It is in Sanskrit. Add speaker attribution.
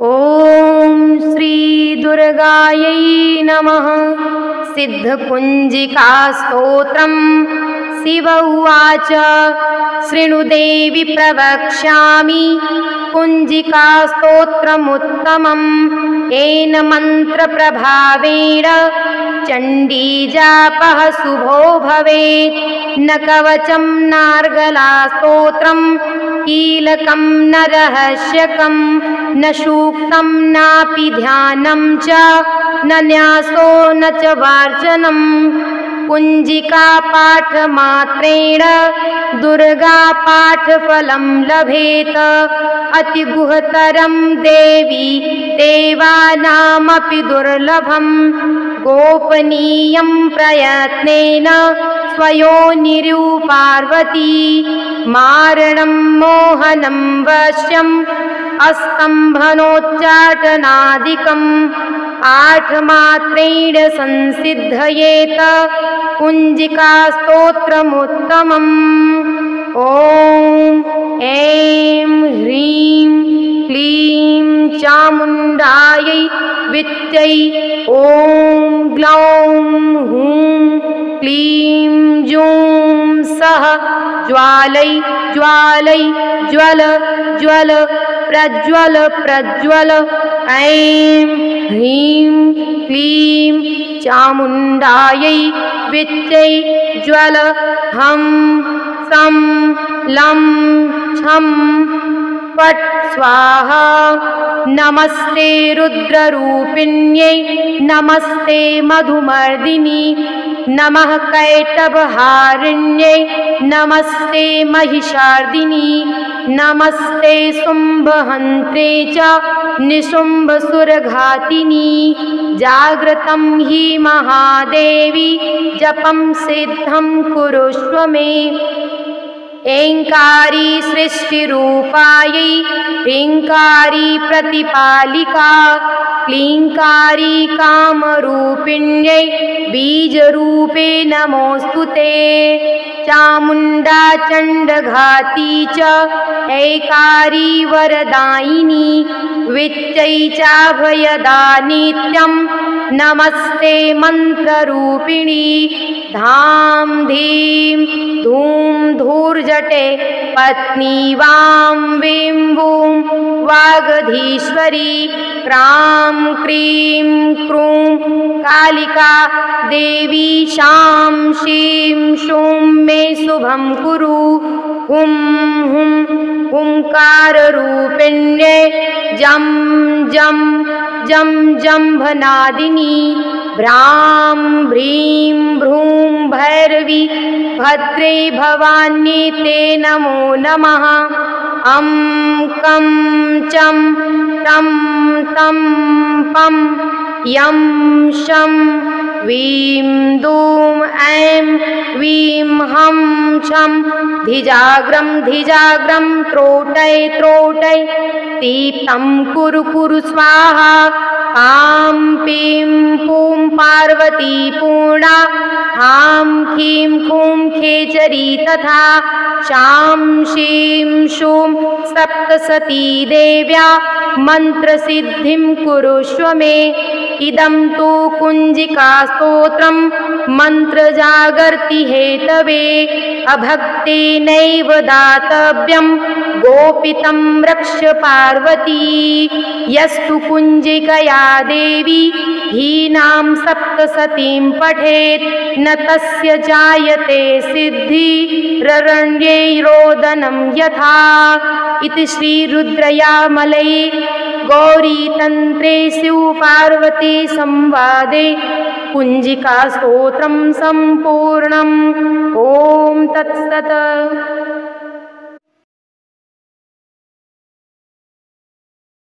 Speaker 1: ॐ श्री दुर्गायै नमः। सिद्धकुञ्जिका स्तोत्रम्। शिव उवाच शृणु देवि प्रवक्ष्यामि कुञ्जिका स्तोत्रमुत्तमम्। येन मन्त्रप्रभावेण चण्डीजापः शुभो भवेत्। न कवचं नार्गला स्तोत्रं कीलकं न रहस्यकं न सूक्तं नापि ध्यानं च न न्यासो न च वार्चनं। कुञ्जिका पाठमात्रेण दुर्गा पाठफलं लभेत। अतिगुहतरं देवी देवानामपि दुर्लभं। गोपनीयं प्रयत्नेन स्वयोनिरूपार्वती। मारणं मोहनं वश्यम् अस्तम्भनोच्चाटनादिकम्। आठमात्रेण संसिद्धयेत कुञ्जिका स्तोत्रमुत्तमम्। ॐ ऐं ह्रीं क्लीं चामुण्डायै विद्मै। ॐ ग्लौं हूं क्लीं जूं सः ज्वालै ज्वालै ज्वल ज्वल प्रज्वल प्रज्वल। ऐं ह्रीं क्लीं चामुण्डायै विद्मै ज्वल हं सं लं छं फट् स्वाहा। नमस्ते रुद्ररूपिण्यै नमस्ते मधुमर्दिनी नमः कैटभहारिण्यै नमस्ते महिषार्दिनी नमस्ते शुम्भहन्त्रे च निशुम्भसुरघातिनी। जाग्रतं हि महादेवी जपं सिद्धं कुरुष्व मे। ऐङ्कारी सृष्टिरूपायै ह्रीङ्कारी प्रतिपालिका क्लीङ्कारी कामरूपिण्यै बीजरूपे नमोऽस्तु ते। चामुण्डा चण्डघाती च ऐकारी वरदायिनी विद्यै चाभयदा नित्यं नमस्ते मन्त्ररूपिणी। धां धीं धूं धूर्जटे पत्नी वां वीं वूं वागधीश्वरी। क्रां क्रीं क्रूं कालिका देवी शां शीं शूं मे शुभं कुरु। हुं हुं हुंकाररूपिण्ये जं जं जं जम्भनादिनी। भ्रां भ्रीं भ्रूं भैरवी भद्रे भवान्ये ते नमो नमः। अं कं चं तं तं पं यं शं वीं दूं ऐं वीं हं छं धिजाग्रं धिजाग्रं त्रोटय त्रोटय। तीप्तं कुरु कुरु स्वाहा। पां पीं पूं पार्वती पूर्णा। हां खीं खूं खेचरी तथा। शां शीं शूं सप्तसती देव्या मन्त्रसिद्धिं कुरुष्व मे। इदं तु कुञ्जिका स्तोत्रं मन्त्रजागर्ति हेतवे। अभक्तेनैव दातव्यं गोपितं रक्ष पार्वती। यस्तु कुञ्जिकया देवी हीनां सप्तसतीं पठेत् न तस्य जायते सिद्धिररण्ये रोदनं यथा। इति श्रीरुद्रयामलये गौरीतन्त्रे शिवपार्वती संवादे कुञ्जिका स्तोत्रं सम्पूर्णम्। ॐ तत्सत्।